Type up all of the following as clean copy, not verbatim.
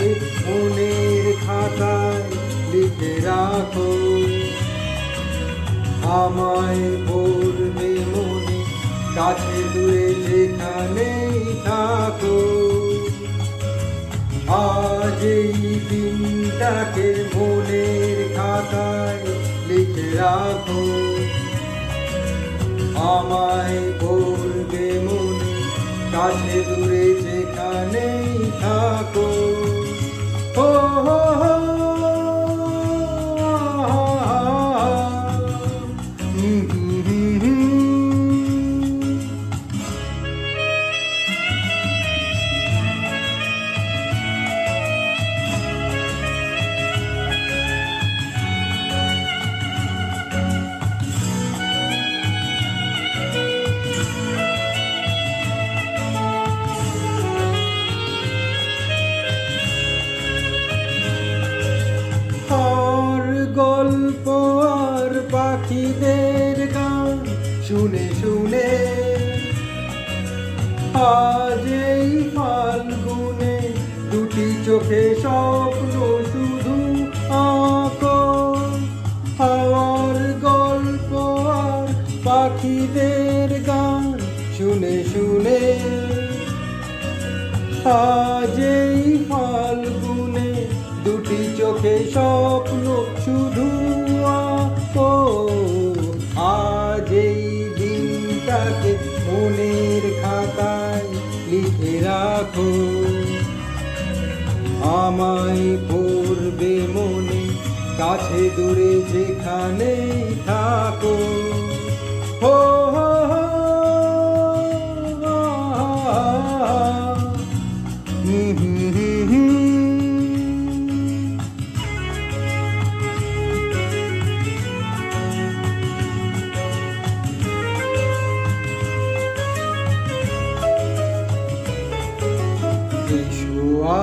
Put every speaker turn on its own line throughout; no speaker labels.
দিনটাকে মনের খাতায় লিখে রাখো। আমায় বলবে মনে, কাছে দূরে যেখানেই থাকো। আজ এই দিনটাকে মনের খাতায় লিখে রাখো। আমায় বলবে মনে, কাছে দূরে যেখানেই থাকো। ও হো হো, গল্প আর পাখিদের গান শুনে শুনে আজ এই ফাল্গুনে দুটি চোখে স্বপ্ন শুধু আঁকো। হাওয়ার গল্প আর পাখিদের গান শুনে শুনে আজ এই ফাল্গুনে দুটি চোখে স্বপ্ন শুধু আঁকো। আজ এই দিনটাকে মনের খাতায় লিখে রাখো। আমায় পড়বে মনে, কাছে দূরে যেখানেই থাকো। হো হো হো,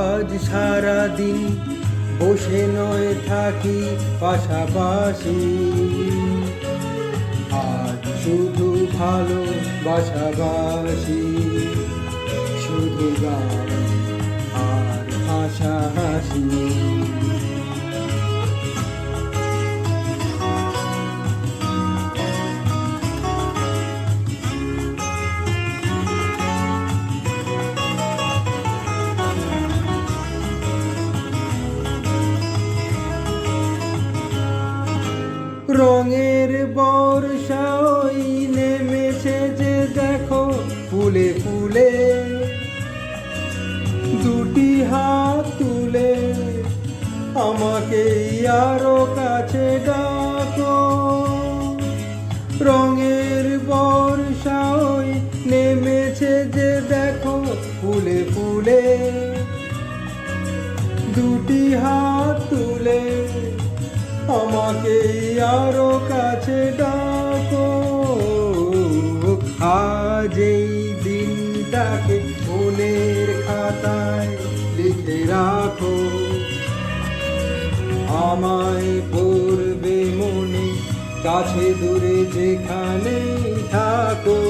আজ সারাদিন বসে নয় থাকি পাশাপাশি। আজ শুধু ভালো বাসাবাসি, শুধু গান আর হাসাহাসি। রঙের বর্ষা ওই নেমেছে যে দেখো ফুলে ফুলে। দুটি হাত তুলে আমাকে আরো কাছে ডাকো। রঙের বর্ষা ওই নেমেছে যে দেখো ফুলে ফুলে। দুটি হাত তুলে আমাকে আরো কাছে ডাকো। আজ এই দিনটাকে মনের খাতায় লিখে রাখো। আমায় পড়বে মনে, কাছে দূরে যেখানেই থাকো।